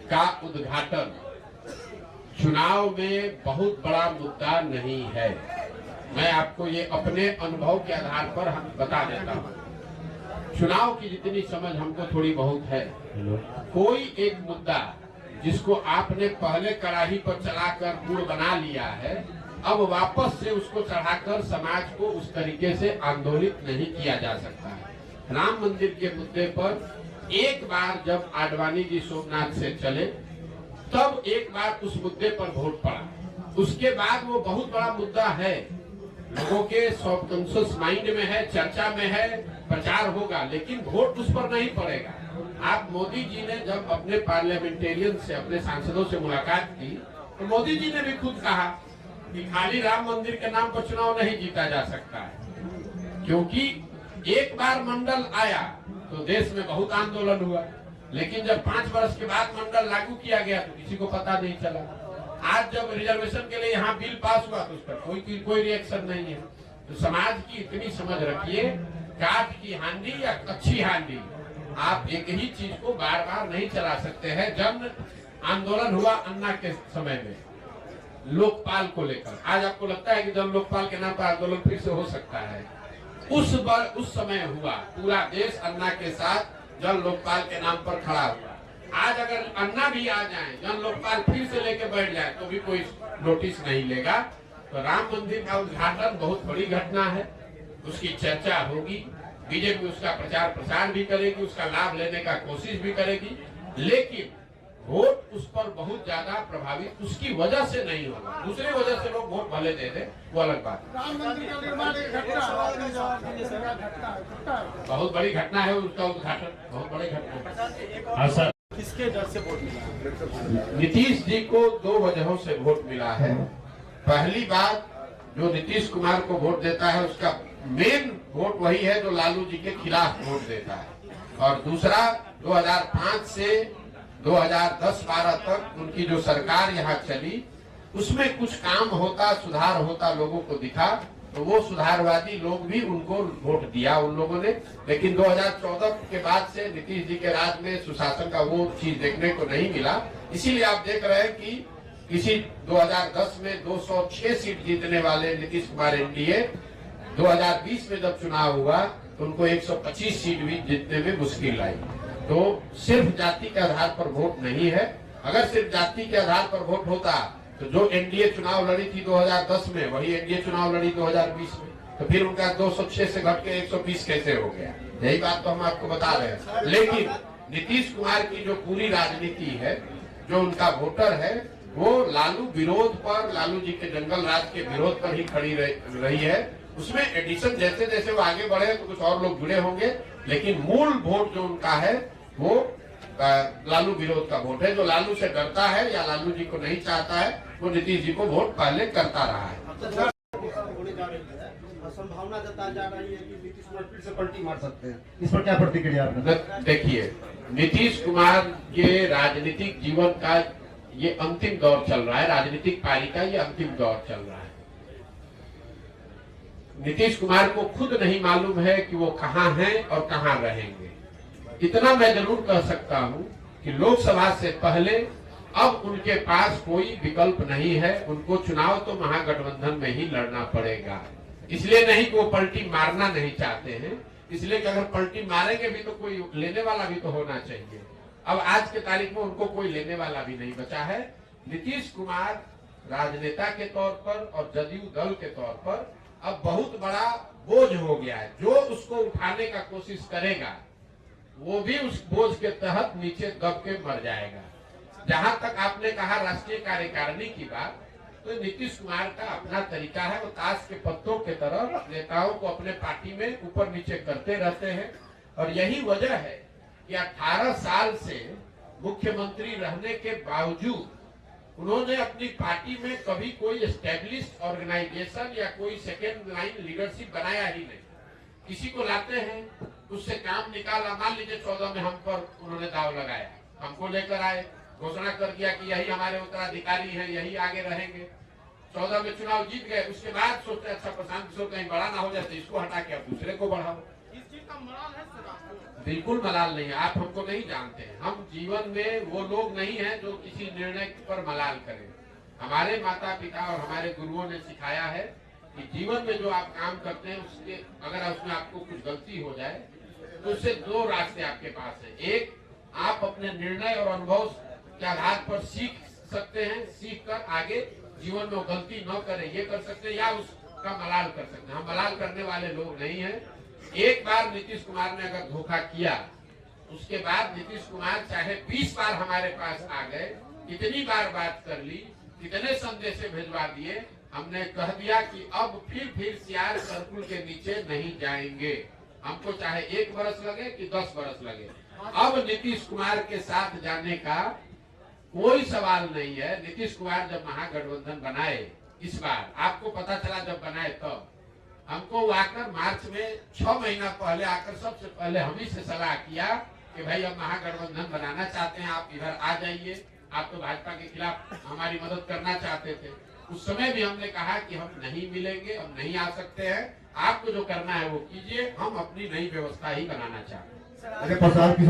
का उद्घाटन चुनाव में बहुत बड़ा मुद्दा नहीं है। मैं आपको ये अपने अनुभव के आधार पर हम बता देता हूँ। चुनाव की जितनी समझ हमको थोड़ी बहुत है, कोई एक मुद्दा जिसको आपने पहले कड़ाही पर चलाकर गुड़ बना लिया है, अब वापस से उसको चढ़ाकर समाज को उस तरीके से आंदोलित नहीं किया जा सकता है। राम मंदिर के मुद्दे पर एक बार जब आडवाणी जी सोमनाथ से चले, तब एक बार उस मुद्दे पर वोट पड़ा। उसके बाद वो बहुत बड़ा मुद्दा है, लोगों के सबकॉन्शियस माइंड में है, चर्चा में है, प्रचार होगा, लेकिन वोट उस पर नहीं पड़ेगा। आप मोदी जी ने जब अपने पार्लियामेंटेरियन से, अपने सांसदों से मुलाकात की, तो मोदी जी ने भी खुद कहा कि खाली राम मंदिर के नाम पर चुनाव नहीं जीता जा सकता है, क्योंकि एक बार मंडल आया तो देश में बहुत आंदोलन हुआ, लेकिन जब 5 वर्ष के बाद मंडल लागू किया गया तो किसी को पता नहीं चला। आज जब रिजर्वेशन के लिए यहाँ बिल पास हुआ तो उस पर कोई रिएक्शन नहीं है। तो समाज की इतनी समझ रखिए, काठ की हांडी या अच्छी हांडी, आप एक ही चीज को बार बार नहीं चला सकते हैं। जन आंदोलन हुआ अन्ना के समय में लोकपाल को लेकर, आज आपको लगता है कि जन लोकपाल के नाम पर आंदोलन फिर से हो सकता है? उस समय हुआ, पूरा देश अन्ना के साथ जन लोकपाल के नाम पर खड़ा हुआ। आज अगर अन्ना भी आ जाए, जन लोकपाल फिर से लेके बैठ जाए, तो भी कोई नोटिस नहीं लेगा। तो राम मंदिर का उद्घाटन बहुत बड़ी घटना है, उसकी चर्चा होगी, बीजेपी उसका प्रचार प्रसार भी करेगी, उसका लाभ लेने का कोशिश भी करेगी, लेकिन वोट उस पर बहुत ज्यादा प्रभावित उसकी वजह से नहीं होगा। दूसरी वजह से लोग वोट भले दे दे, वो अलग बात है। राम मंदिर का निर्माण एक घटना, बहुत बड़ी घटना है, उसका उद्घाटन बहुत बड़ी घटना है। किसके डर से वोट मिला? नीतीश जी को 2 वजहों से वोट मिला है। पहली बात, जो नीतीश कुमार को वोट देता है उसका मेन वोट वही है जो लालू जी के खिलाफ वोट देता है। और दूसरा, 2005 से 2010-12 तक उनकी जो सरकार यहाँ चली, उसमें कुछ काम होता, सुधार होता लोगों को दिखा, तो वो सुधारवादी लोग भी उनको वोट दिया उन लोगों ने। लेकिन 2014 के बाद से नीतीश जी के राज में सुशासन का वो चीज देखने को नहीं मिला। इसीलिए आप देख रहे हैं कि किसी 2010 में 206 सीट जीतने वाले नीतीश कुमार एनडीए 2020 में जब चुनाव हुआ तो उनको 125 सीट भी जीतने में मुश्किल आई। तो सिर्फ जाति के आधार पर वोट नहीं है। अगर सिर्फ जाति के आधार पर वोट होता तो जो एनडीए चुनाव लड़ी थी 2010 में, वही एनडीए चुनाव लड़ी 2020 में, तो फिर उनका 206 से घट के 120 कैसे हो गया? यही बात तो हम आपको बता रहे हैं। लेकिन नीतीश कुमार की जो पूरी राजनीति है, जो उनका वोटर है, वो लालू विरोध पर, लालू जी के जंगल राज के विरोध पर ही खड़ी रही है। उसमें एडिशन जैसे जैसे वो आगे बढ़े तो कुछ और लोग जुड़े होंगे, लेकिन मूल वोट जो उनका है वो लालू विरोध का वोट है। जो लालू से डरता है या लालू जी को नहीं चाहता है, वो नीतीश जी को वोट पहले करता रहा है। संभावना जताई जा रही है कि नीतीश कुमार फिर से पलटी मार सकते हैं, इस पर क्या प्रतिक्रिया आपने? देखिए, नीतीश कुमार के राजनीतिक जीवन का ये अंतिम दौर चल रहा है, राजनीतिक पारी का ये अंतिम दौर चल रहा है। नीतीश कुमार को खुद नहीं मालूम है कि वो कहाँ हैं और कहाँ रहेंगे। इतना मैं जरूर कह सकता हूं कि लोकसभा से पहले अब उनके पास कोई विकल्प नहीं है। उनको चुनाव तो महागठबंधन में ही लड़ना पड़ेगा। इसलिए नहीं कि वो पलटी मारना नहीं चाहते हैं, इसलिए कि अगर पलटी मारेंगे भी तो कोई लेने वाला भी तो होना चाहिए। अब आज के तारीख में उनको कोई लेने वाला भी नहीं बचा है। नीतीश कुमार राजनेता के तौर पर और जदयू दल के तौर पर अब बहुत बड़ा बोझ हो गया है। जो उसको उठाने का कोशिश करेगा वो भी उस बोझ के तहत नीचे दब के मर जाएगा। जहां तक आपने कहा राष्ट्रीय कार्यकारिणी की बात, तो नीतीश कुमार का अपना तरीका है, वो ताश के पत्तों के तरह नेताओं को अपने पार्टी में ऊपर नीचे करते रहते हैं। और यही वजह है कि 18 साल से मुख्यमंत्री रहने के बावजूद उन्होंने अपनी पार्टी में कभी कोई एस्टेब्लिश्ड ऑर्गेनाइजेशन या कोई सेकेंड लाइन लीडरशिप बनाया ही नहीं। किसी को लाते हैं, उससे काम निकाला। मान लीजिए 14 में हम पर उन्होंने दाव लगाया, हमको लेकर आए, घोषणा कर दिया कि यही हमारे उत्तराधिकारी हैं, यही आगे रहेंगे। 14 में चुनाव जीत गए, उसके बाद सोचते अच्छा प्रशांत किशोर कहीं बड़ा ना हो जाए तो इसको हटा के अब दूसरे को बढ़ाओ। बिल्कुल मलाल नहीं है। आप हमको नहीं जानते हैं। हम जीवन में वो लोग नहीं हैं जो किसी निर्णय पर मलाल करें। हमारे माता पिता और हमारे गुरुओं ने सिखाया है कि जीवन में जो आप काम करते हैं उसके अगर उसमें आपको कुछ गलती हो जाए तो उससे दो रास्ते आपके पास है। एक, आप अपने निर्णय और अनुभव के आधार पर सीख सकते हैं, सीख कर आगे जीवन में गलती न करें ये कर सकते हैं, या उसका मलाल कर सकते हैं। हम मलाल करने वाले लोग नहीं हैं। एक बार नीतीश कुमार ने अगर धोखा किया, उसके बाद नीतीश कुमार चाहे 20 बार हमारे पास आ गए, कितनी बार बात कर ली, कितने संदेश भिजवा दिए, हमने कह दिया कि अब फिर सियार सर्कुल के नीचे नहीं जाएंगे। हमको चाहे 1 बरस लगे कि 10 बरस लगे, अब नीतीश कुमार के साथ जाने का कोई सवाल नहीं है। नीतीश कुमार जब महागठबंधन बनाए, इस बार आपको पता चला जब बनाए तब, हमको आकर मार्च में 6 महीना पहले आकर सबसे पहले हम ही से सलाह किया कि भाई हम महागठबंधन बनाना चाहते हैं, आप इधर आ जाइए। आप तो भाजपा के खिलाफ हमारी मदद करना चाहते थे। उस समय भी हमने कहा कि हम नहीं मिलेंगे, हम नहीं आ सकते हैं, आपको जो करना है वो कीजिए, हम अपनी नई व्यवस्था ही बनाना चाहते हैं। प्रसाद की